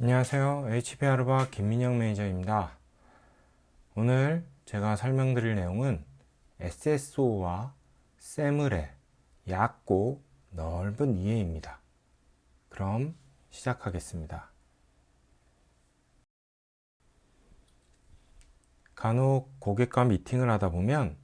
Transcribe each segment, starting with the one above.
안녕하세요. HP아르바 김민영 매니저입니다. 오늘 제가 설명드릴 내용은 SSO와 SAML의 얕고 넓은 이해입니다. 그럼 시작하겠습니다. 간혹 고객과 미팅을 하다 보면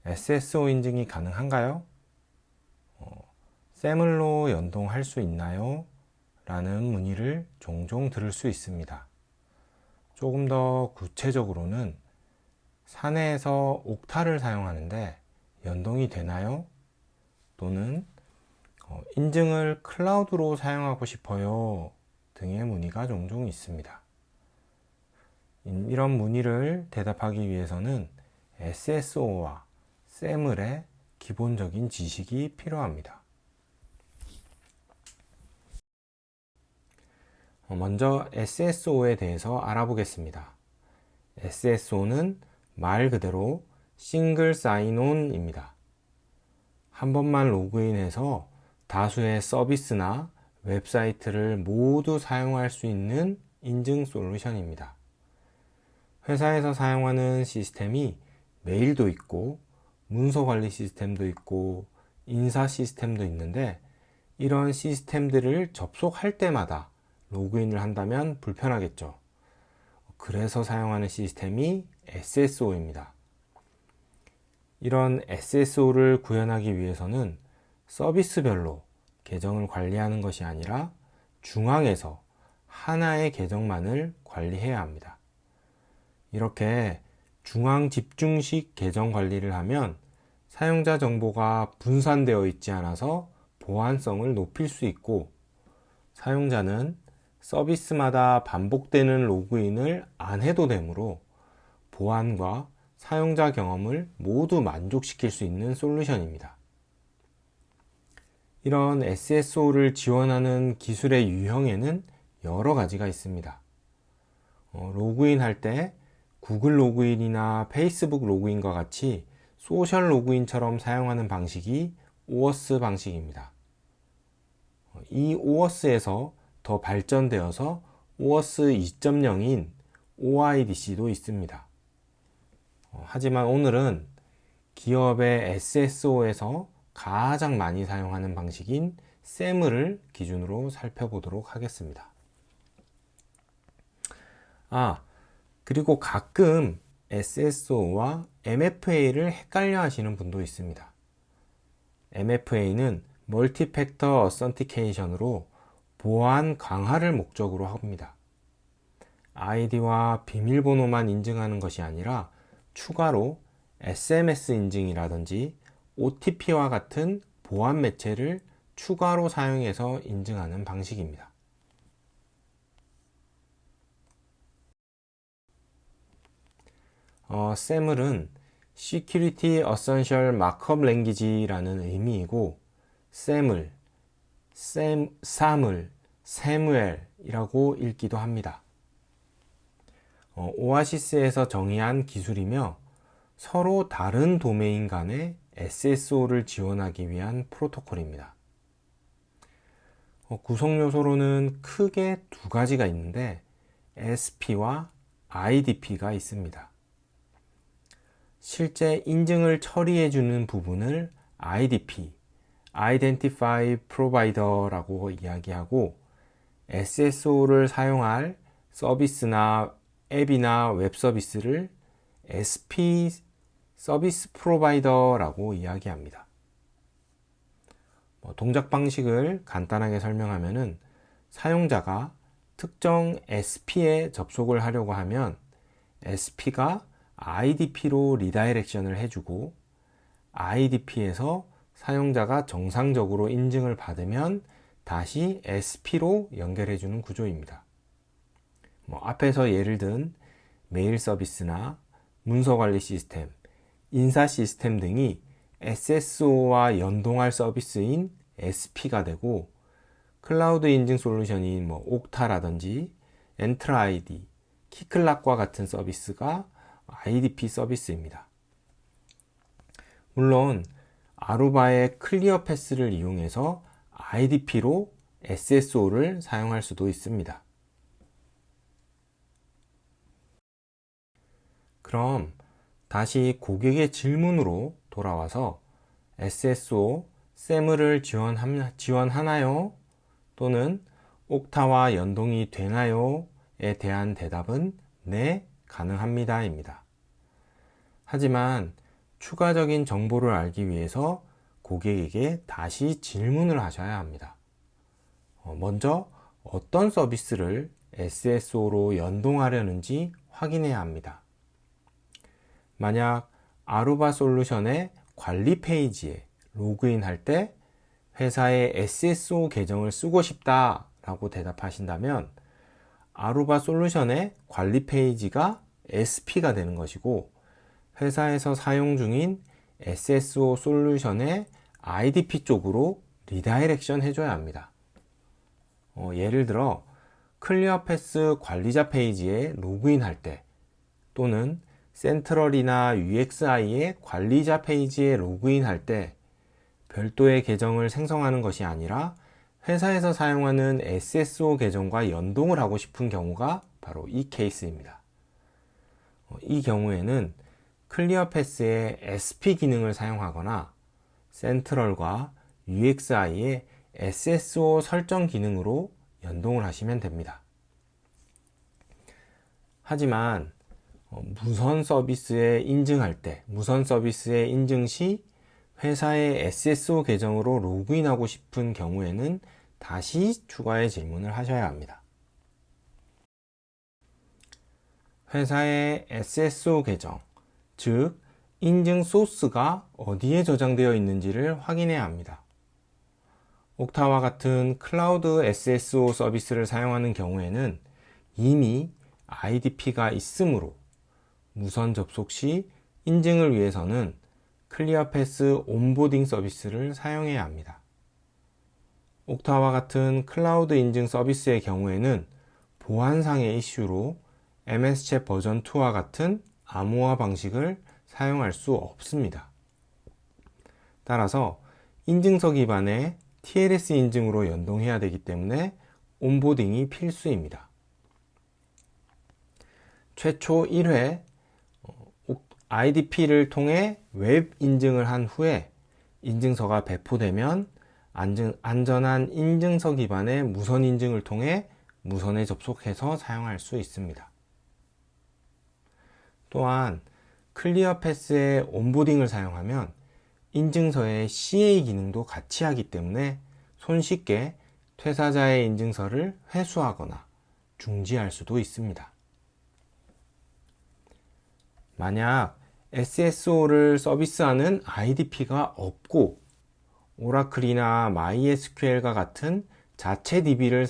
SSO 인증이 가능한가요? SAML로 연동할 수 있나요? 라는 문의를 종종 들을 수 있습니다. 조금 더 구체적으로는 사내에서 옥타를 사용하는데 연동이 되나요? 또는 인증을 클라우드로 사용하고 싶어요 등의 문의가 종종 있습니다. 이런 문의를 대답하기 위해서는 SSO와 SAML의 기본적인 지식이 필요합니다. 먼저 SSO에 대해서 알아보겠습니다. SSO는 말 그대로 싱글 사인온입니다. 한 번만 로그인해서 다수의 서비스나 웹사이트를 모두 사용할 수 있는 인증 솔루션입니다. 회사에서 사용하는 시스템이 메일도 있고 문서 관리 시스템도 있고 인사 시스템도 있는데 이런 시스템들을 접속할 때마다 로그인을 한다면 불편하겠죠. 그래서 사용하는 시스템이 SSO입니다. 이런 SSO를 구현하기 위해서는 서비스별로 계정을 관리하는 것이 아니라 중앙에서 하나의 계정만을 관리해야 합니다. 이렇게 중앙 집중식 계정 관리를 하면 사용자 정보가 분산되어 있지 않아서 보안성을 높일 수 있고 사용자는 서비스마다 반복되는 로그인을 안 해도 되므로 보안과 사용자 경험을 모두 만족시킬 수 있는 솔루션입니다. 이런 SSO를 지원하는 기술의 유형에는 여러 가지가 있습니다. 로그인 할 때 구글 로그인이나 페이스북 로그인과 같이 소셜 로그인처럼 사용하는 방식이 OAuth 방식입니다. 이 OAuth에서 더 발전되어서 OAuth 2.0인 OIDC도 있습니다. 하지만 오늘은 기업의 SSO에서 가장 많이 사용하는 방식인 SAML을 기준으로 살펴보도록 하겠습니다. 그리고 가끔 SSO와 MFA를 헷갈려 하시는 분도 있습니다. MFA는 멀티팩터 어센티케이션으로 보안 강화를 목적으로 합니다. 아이디와 비밀번호만 인증하는 것이 아니라 추가로 SMS 인증이라든지 OTP와 같은 보안 매체를 추가로 사용해서 인증하는 방식입니다. SAML은 Security Essential Markup Language라는 의미이고 SAML, SAML, SAMUEL이라고 읽기도 합니다. 오아시스에서 정의한 기술이며 서로 다른 도메인 간의 SSO를 지원하기 위한 프로토콜입니다. 구성 요소로는 크게 두 가지가 있는데 SP와 IDP가 있습니다. 실제 인증을 처리해주는 부분을 IDP, Identify Provider라고 이야기하고 SSO를 사용할 서비스나 앱이나 웹 서비스를 SP 서비스 프로바이더라고 이야기합니다. 동작 방식을 간단하게 설명하면은 사용자가 특정 SP에 접속을 하려고 하면 SP가 IDP로 리다이렉션을 해주고 IDP에서 사용자가 정상적으로 인증을 받으면 다시 SP로 연결해주는 구조입니다. 앞에서 예를 든 메일 서비스나 문서 관리 시스템, 인사 시스템 등이 SSO와 연동할 서비스인 SP가 되고 클라우드 인증 솔루션인 옥타라든지 엔트라 아이디, 키클락과 같은 서비스가 IDP 서비스입니다. 물론 아루바의 클리어 패스를 이용해서 IDP로 SSO를 사용할 수도 있습니다. 그럼 다시 고객의 질문으로 돌아와서 SSO, SAM을 지원하나요? 또는 옥타와 연동이 되나요? 에 대한 대답은 네, 가능합니다입니다. 하지만 추가적인 정보를 알기 위해서 고객에게 다시 질문을 하셔야 합니다. 먼저 어떤 서비스를 SSO로 연동하려는지 확인해야 합니다. 만약 아루바 솔루션의 관리 페이지에 로그인할 때 회사의 SSO 계정을 쓰고 싶다 라고 대답하신다면 아루바 솔루션의 관리 페이지가 SP가 되는 것이고 회사에서 사용 중인 SSO 솔루션의 IDP 쪽으로 리다이렉션 해줘야 합니다. 예를 들어 클리어패스 관리자 페이지에 로그인할 때 또는 센트럴이나 UXI의 관리자 페이지에 로그인할 때 별도의 계정을 생성하는 것이 아니라 회사에서 사용하는 SSO 계정과 연동을 하고 싶은 경우가 바로 이 케이스입니다. 이 경우에는 클리어패스의 SP 기능을 사용하거나 센트럴과 UXI의 SSO 설정 기능으로 연동을 하시면 됩니다. 하지만 무선 서비스에 인증할 때, 무선 서비스에 인증 시 회사의 SSO 계정으로 로그인하고 싶은 경우에는 다시 추가의 질문을 하셔야 합니다. 회사의 SSO 계정, 즉 인증 소스가 어디에 저장되어 있는지를 확인해야 합니다. 옥타와 같은 클라우드 SSO 서비스를 사용하는 경우에는 이미 IDP가 있으므로 무선 접속 시 인증을 위해서는 클리어패스 온보딩 서비스를 사용해야 합니다. 옥타와 같은 클라우드 인증 서비스의 경우에는 보안상의 이슈로 MS챗 버전 2와 같은 암호화 방식을 사용할 수 없습니다. 따라서 인증서 기반의 TLS 인증으로 연동해야 되기 때문에 온보딩이 필수입니다. 최초 1회 IDP를 통해 웹 인증을 한 후에 인증서가 배포되면 안전한 인증서 기반의 무선 인증을 통해 무선에 접속해서 사용할 수 있습니다. 또한 클리어패스의 온보딩을 사용하면 인증서의 CA 기능도 같이 하기 때문에 손쉽게 퇴사자의 인증서를 회수하거나 중지할 수도 있습니다. 만약 SSO를 서비스하는 IDP가 없고 오라클이나 MySQL과 같은 자체 DB의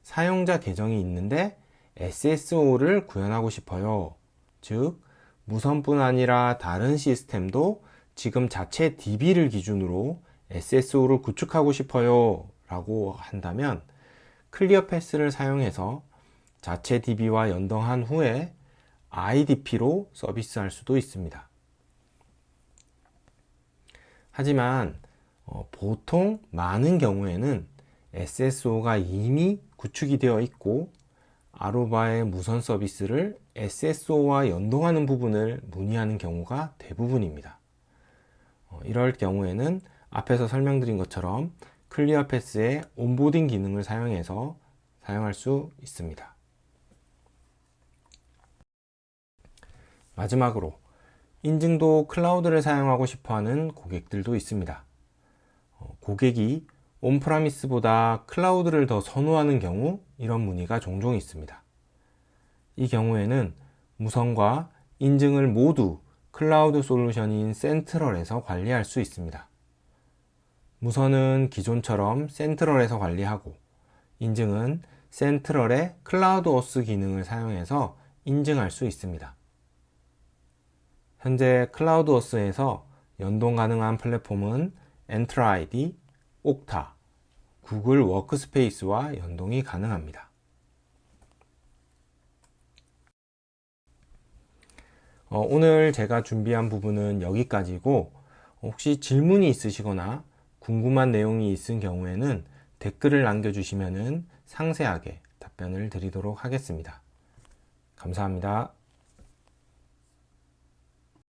사용자 계정이 있는데 SSO를 구현하고 싶어요. 즉, 무선뿐 아니라 다른 시스템도 지금 자체 DB를 기준으로 SSO를 구축하고 싶어요 라고 한다면 클리어패스를 사용해서 자체 DB와 연동한 후에 IDP로 서비스할 수도 있습니다. 하지만 보통 많은 경우에는 SSO가 이미 구축이 되어 있고 아루바의 무선 서비스를 SSO와 연동하는 부분을 문의하는 경우가 대부분입니다. 이럴 경우에는 앞에서 설명드린 것처럼 클리어패스의 온보딩 기능을 사용해서 사용할 수 있습니다. 마지막으로 인증도 클라우드를 사용하고 싶어하는 고객들도 있습니다. 고객이 온프라미스보다 클라우드를 더 선호하는 경우 이런 문의가 종종 있습니다. 이 경우에는 무선과 인증을 모두 클라우드 솔루션인 센트럴에서 관리할 수 있습니다. 무선은 기존처럼 센트럴에서 관리하고 인증은 센트럴의 클라우드워스 기능을 사용해서 인증할 수 있습니다. 현재 클라우드워스에서 연동 가능한 플랫폼은 엔트라 ID, 옥타, 구글 워크스페이스와 연동이 가능합니다. 오늘 제가 준비한 부분은 여기까지고 혹시 질문이 있으시거나 궁금한 내용이 있은 경우에는 댓글을 남겨주시면 상세하게 답변을 드리도록 하겠습니다. 감사합니다.